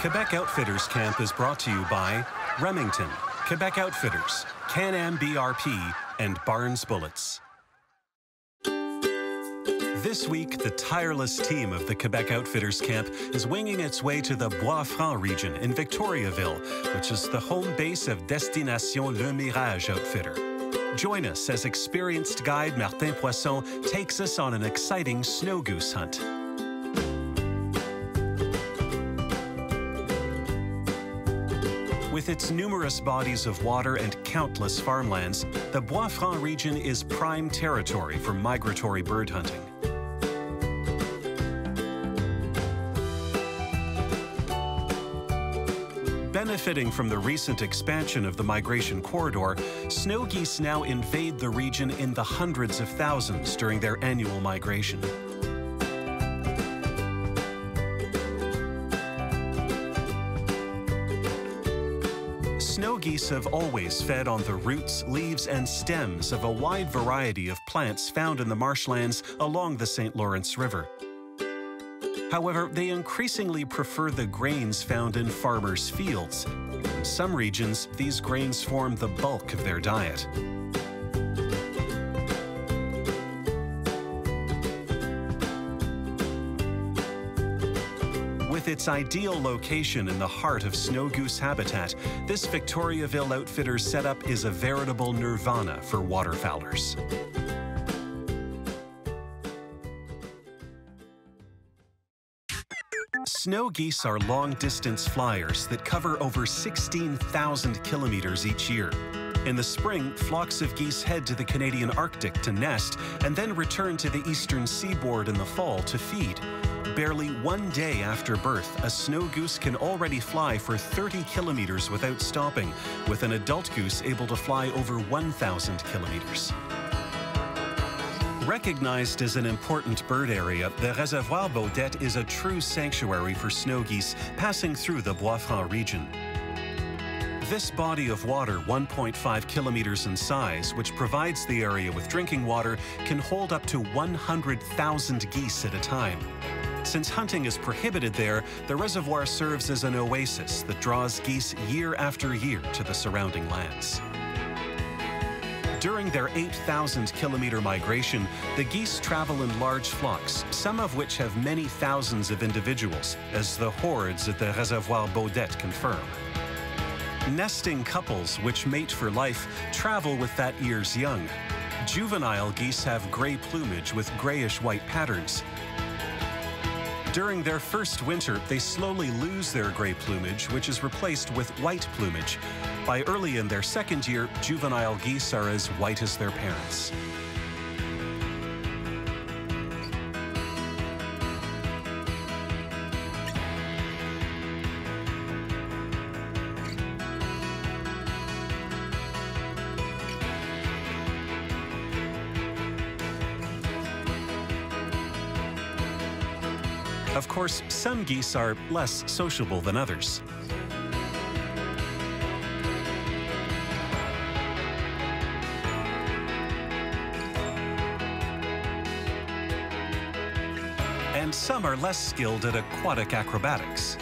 Quebec Outfitters Camp is brought to you by Remington, Quebec Outfitters, Can-Am BRP, and Barnes Bullets. This week, the tireless team of the Quebec Outfitters Camp is winging its way to the Bois-Franc region in Victoriaville, which is the home base of Destination Le Mirage Outfitter. Join us as experienced guide Martin Poisson takes us on an exciting snow goose hunt. With its numerous bodies of water and countless farmlands, the Bois-Franc region is prime territory for migratory bird hunting. Benefiting from the recent expansion of the migration corridor, snow geese now invade the region in the hundreds of thousands during their annual migration. Snow geese have always fed on the roots, leaves, and stems of a wide variety of plants found in the marshlands along the St. Lawrence River. However, they increasingly prefer the grains found in farmers' fields. In some regions, these grains form the bulk of their diet. With its ideal location in the heart of snow goose habitat, this Victoriaville Outfitters setup is a veritable nirvana for waterfowlers. Snow geese are long-distance flyers that cover over 16,000 kilometers each year. In the spring, flocks of geese head to the Canadian Arctic to nest and then return to the eastern seaboard in the fall to feed. Barely 1 day after birth, a snow goose can already fly for 30 kilometers without stopping, with an adult goose able to fly over 1,000 kilometers. Recognized as an important bird area, the Reservoir Baudette is a true sanctuary for snow geese passing through the Bois-Franc region. This body of water, 1.5 kilometers in size, which provides the area with drinking water, can hold up to 100,000 geese at a time. Since hunting is prohibited there, the reservoir serves as an oasis that draws geese year after year to the surrounding lands. During their 8,000-kilometer migration, the geese travel in large flocks, some of which have many thousands of individuals, as the hordes at the Reservoir Baudette confirm. Nesting couples, which mate for life, travel with that year's young. Juvenile geese have gray plumage with grayish-white patterns. During their first winter, they slowly lose their gray plumage, which is replaced with white plumage. By early in their second year, juvenile geese are as white as their parents. Of course, some geese are less sociable than others. And some are less skilled at aquatic acrobatics.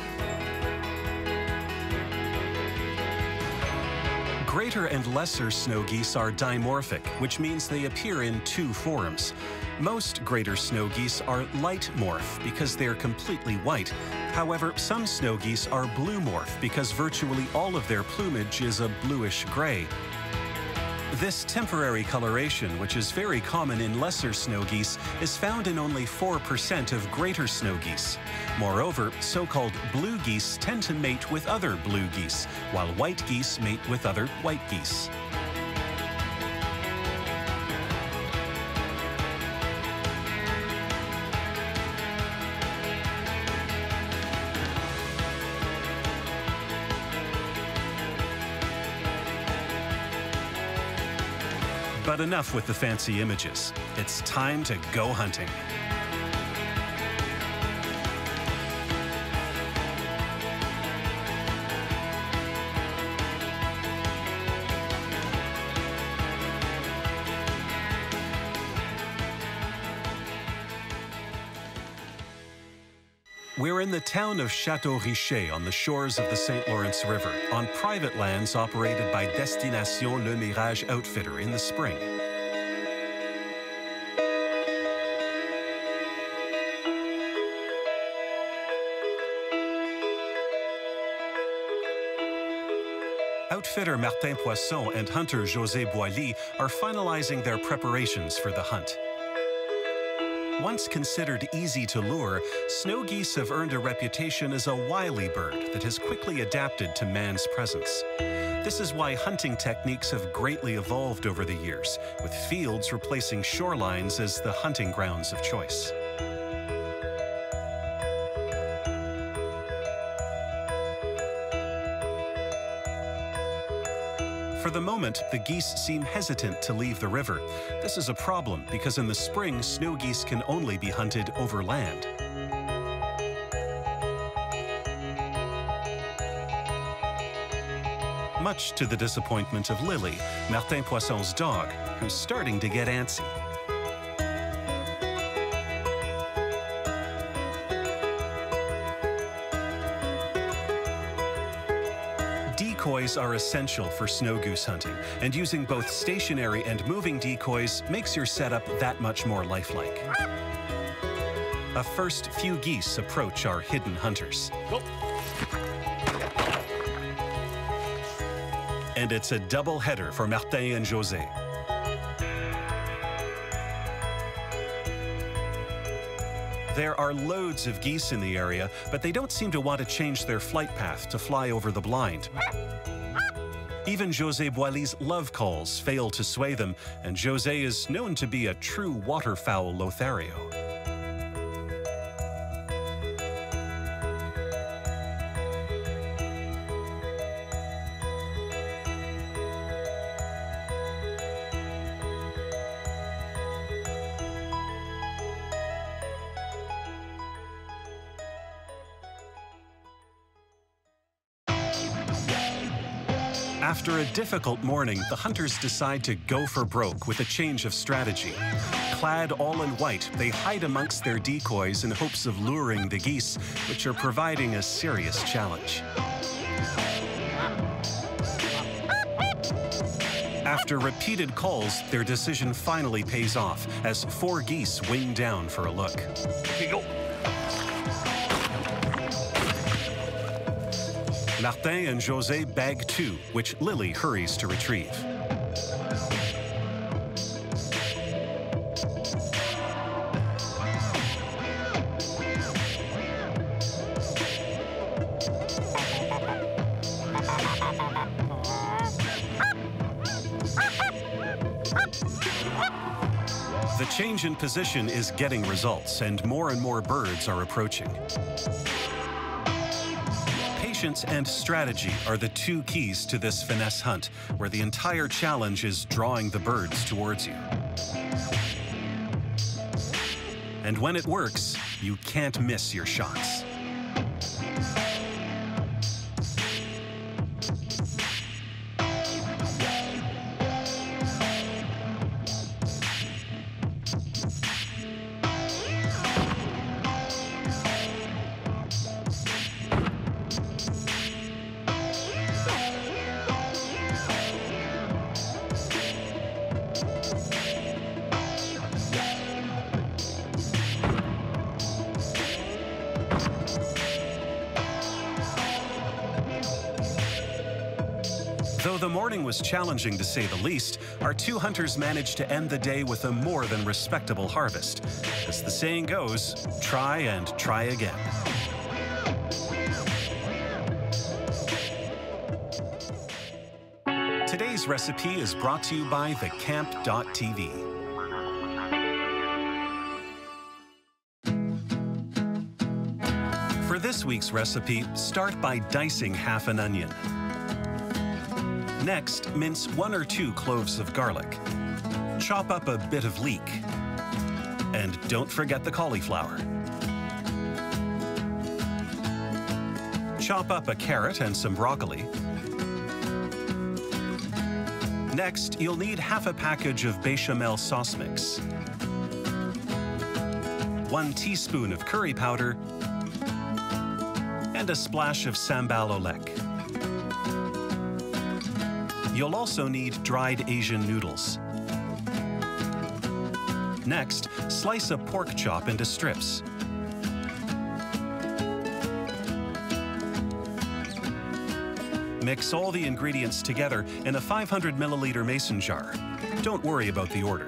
Greater and lesser snow geese are dimorphic, which means they appear in two forms. Most greater snow geese are light morph because they're completely white. However, some snow geese are blue morph because virtually all of their plumage is a bluish gray. This temporary coloration, which is very common in lesser snow geese, is found in only 4% of greater snow geese. Moreover, so-called blue geese tend to mate with other blue geese, while white geese mate with other white geese. But enough with the fancy images. It's time to go hunting. We're in the town of Château-Richer on the shores of the St. Lawrence River, on private lands operated by Destination Le Mirage Outfitter in the spring. Outfitter Martin Poisson and hunter José Boilly are finalizing their preparations for the hunt. Once considered easy to lure, snow geese have earned a reputation as a wily bird that has quickly adapted to man's presence. This is why hunting techniques have greatly evolved over the years, with fields replacing shorelines as the hunting grounds of choice. For the moment, the geese seem hesitant to leave the river. This is a problem because in the spring, snow geese can only be hunted over land. Much to the disappointment of Lily, Martin Poisson's dog, who's starting to get antsy. Decoys are essential for snow goose hunting, and using both stationary and moving decoys makes your setup that much more lifelike. A first few geese approach our hidden hunters. Go. And it's a double header for Martin and José. There are loads of geese in the area, but they don't seem to want to change their flight path to fly over the blind. Even José Boilly's love calls fail to sway them, and José is known to be a true waterfowl Lothario. After a difficult morning, the hunters decide to go for broke with a change of strategy. Clad all in white, they hide amongst their decoys in hopes of luring the geese, which are providing a serious challenge. After repeated calls, their decision finally pays off as 4 geese wing down for a look. Here you go. Martin and José bag 2, which Lily hurries to retrieve. The change in position is getting results, and more birds are approaching. Patience and strategy are the 2 keys to this finesse hunt, where the entire challenge is drawing the birds towards you. And when it works, you can't miss your shots. Though the morning was challenging to say the least, our 2 hunters managed to end the day with a more than respectable harvest. As the saying goes, try and try again. Today's recipe is brought to you by thecamp.tv. For this week's recipe, start by dicing half an onion. Next, mince 1 or 2 cloves of garlic. Chop up a bit of leek. And don't forget the cauliflower. Chop up a carrot and some broccoli. Next, you'll need half a package of bechamel sauce mix, 1 teaspoon of curry powder, and a splash of sambal olek. You'll also need dried Asian noodles. Next, slice a pork chop into strips. Mix all the ingredients together in a 500 milliliter mason jar. Don't worry about the order.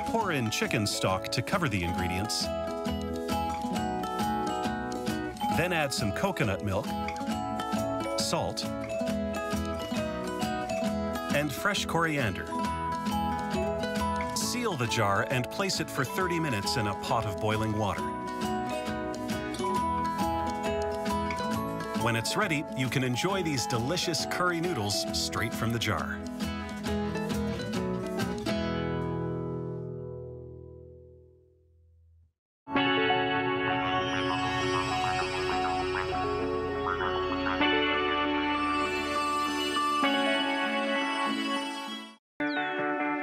Pour in chicken stock to cover the ingredients. Then add some coconut milk, salt, and fresh coriander. Seal the jar and place it for 30 minutes in a pot of boiling water. When it's ready, you can enjoy these delicious curry noodles straight from the jar.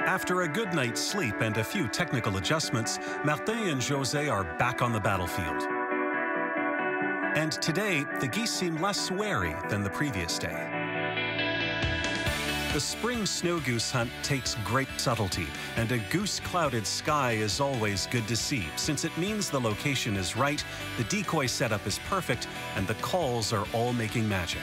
After a good night's sleep and a few technical adjustments, Martin and José are back on the battlefield. And today, the geese seem less wary than the previous day. The spring snow goose hunt takes great subtlety, and a goose-clouded sky is always good to see, since it means the location is right, the decoy setup is perfect, and the calls are all making magic.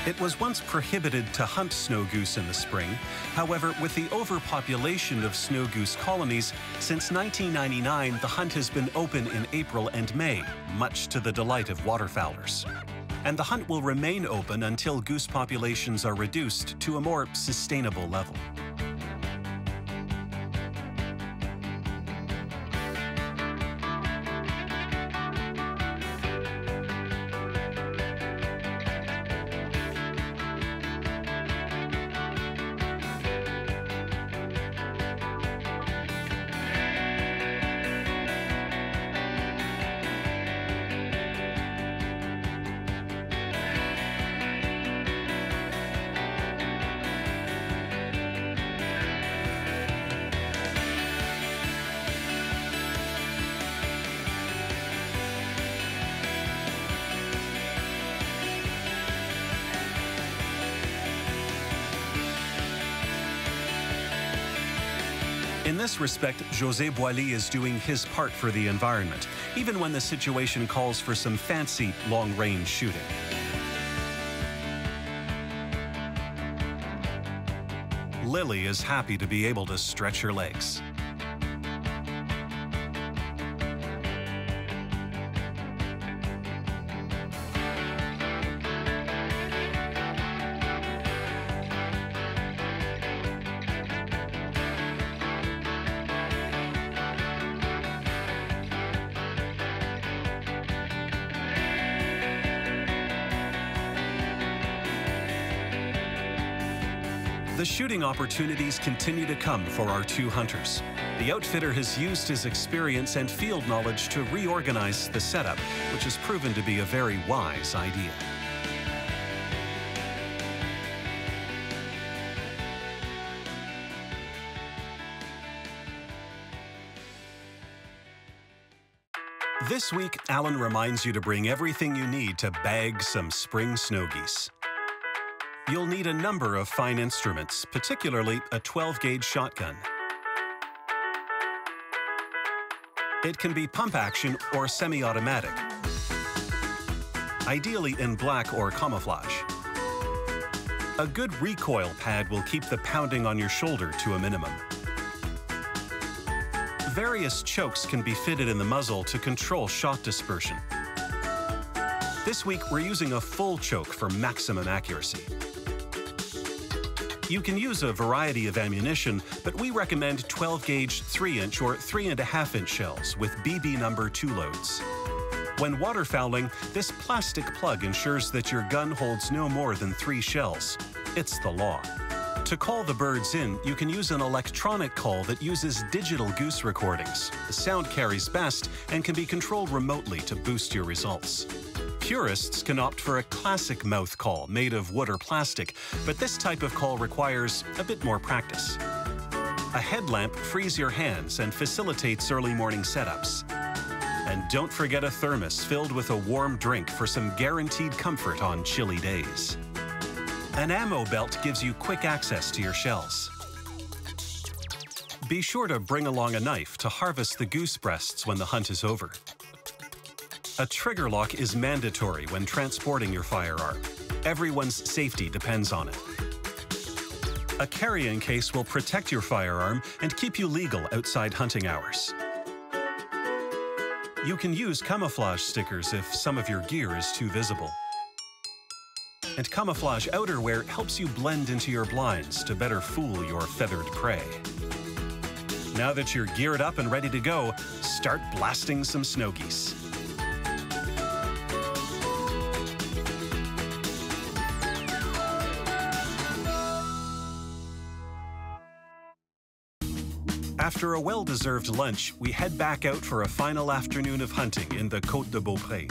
It was once prohibited to hunt snow goose in the spring. However, with the overpopulation of snow goose colonies, since 1999, the hunt has been open in April and May, much to the delight of waterfowlers. And the hunt will remain open until goose populations are reduced to a more sustainable level. In this respect, José Boilly is doing his part for the environment, even when the situation calls for some fancy long-range shooting. Lily is happy to be able to stretch her legs. The shooting opportunities continue to come for our two hunters. The outfitter has used his experience and field knowledge to reorganize the setup, which has proven to be a very wise idea. This week, Alan reminds you to bring everything you need to bag some spring snow geese. You'll need a number of fine instruments, particularly a 12-gauge shotgun. It can be pump action or semi-automatic, ideally in black or camouflage. A good recoil pad will keep the pounding on your shoulder to a minimum. Various chokes can be fitted in the muzzle to control shot dispersion. This week, we're using a full choke for maximum accuracy. You can use a variety of ammunition, but we recommend 12-gauge 3-inch or 3.5-inch shells with BB number 2 loads. When waterfowling, this plastic plug ensures that your gun holds no more than 3 shells. It's the law. To call the birds in, you can use an electronic call that uses digital goose recordings. The sound carries best and can be controlled remotely to boost your results. Purists can opt for a classic mouth call made of wood or plastic, but this type of call requires a bit more practice. A headlamp frees your hands and facilitates early morning setups. And don't forget a thermos filled with a warm drink for some guaranteed comfort on chilly days. An ammo belt gives you quick access to your shells. Be sure to bring along a knife to harvest the goose breasts when the hunt is over. A trigger lock is mandatory when transporting your firearm. Everyone's safety depends on it. A carrying case will protect your firearm and keep you legal outside hunting hours. You can use camouflage stickers if some of your gear is too visible. And camouflage outerwear helps you blend into your blinds to better fool your feathered prey. Now that you're geared up and ready to go, start blasting some snow geese. After a well-deserved lunch, we head back out for a final afternoon of hunting in the Côte de Beaupré.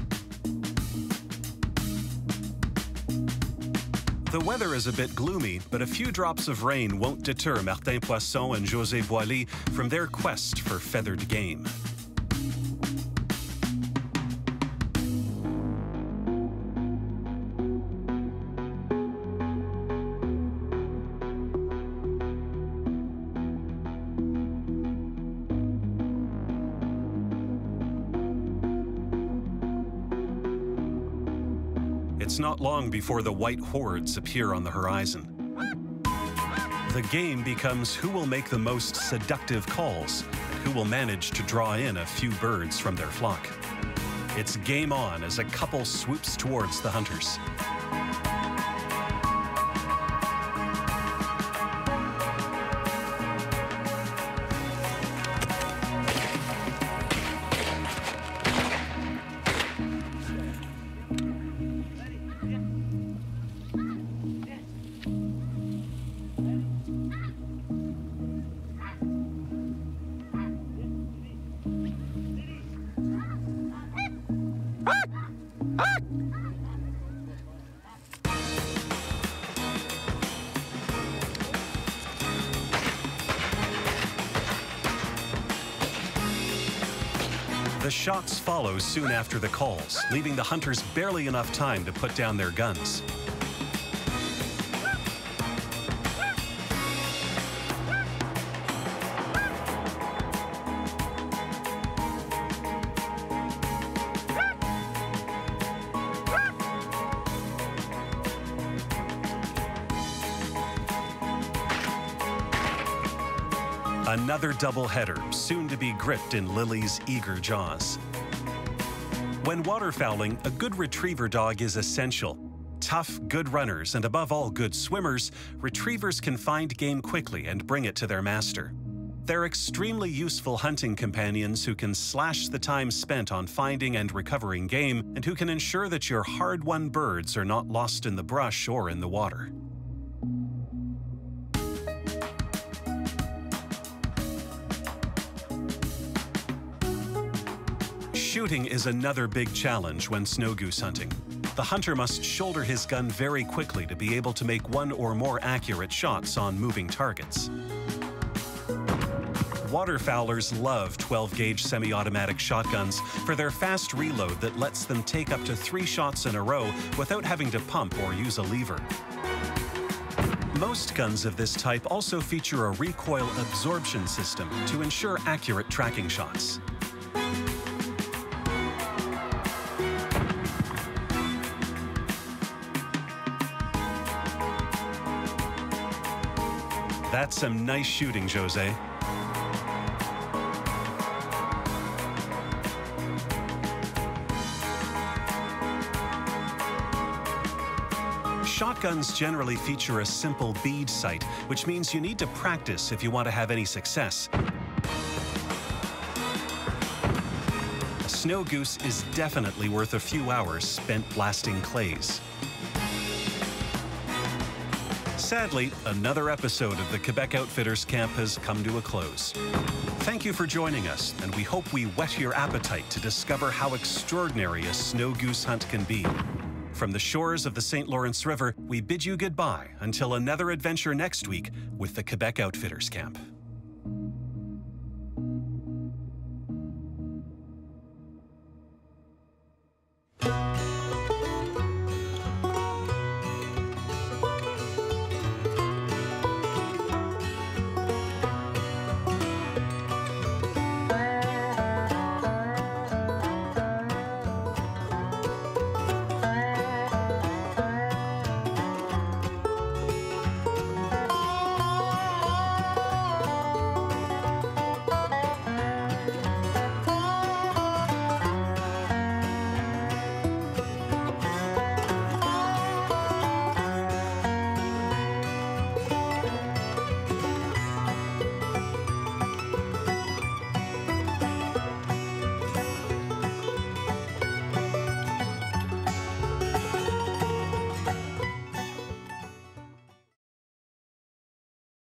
The weather is a bit gloomy, but a few drops of rain won't deter Martin Poisson and José Boilly from their quest for feathered game. It's not long before the white hordes appear on the horizon. The game becomes who will make the most seductive calls and who will manage to draw in a few birds from their flock. It's game on as a couple swoops towards the hunters. The shots follow soon after the calls, leaving the hunters barely enough time to put down their guns. Another doubleheader, soon to be gripped in Lily's eager jaws. When waterfowling, a good retriever dog is essential. Tough, good runners, and above all, good swimmers, retrievers can find game quickly and bring it to their master. They're extremely useful hunting companions who can slash the time spent on finding and recovering game, and who can ensure that your hard-won birds are not lost in the brush or in the water. Shooting is another big challenge when snow goose hunting. The hunter must shoulder his gun very quickly to be able to make one or more accurate shots on moving targets. Waterfowlers love 12-gauge semi-automatic shotguns for their fast reload that lets them take up to 3 shots in a row without having to pump or use a lever. Most guns of this type also feature a recoil absorption system to ensure accurate tracking shots. That's some nice shooting, Jose. Shotguns generally feature a simple bead sight, which means you need to practice if you want to have any success. A snow goose is definitely worth a few hours spent blasting clays. Sadly, another episode of the Quebec Outfitters Camp has come to a close. Thank you for joining us, and we hope we whet your appetite to discover how extraordinary a snow goose hunt can be. From the shores of the St. Lawrence River, we bid you goodbye until another adventure next week with the Quebec Outfitters Camp.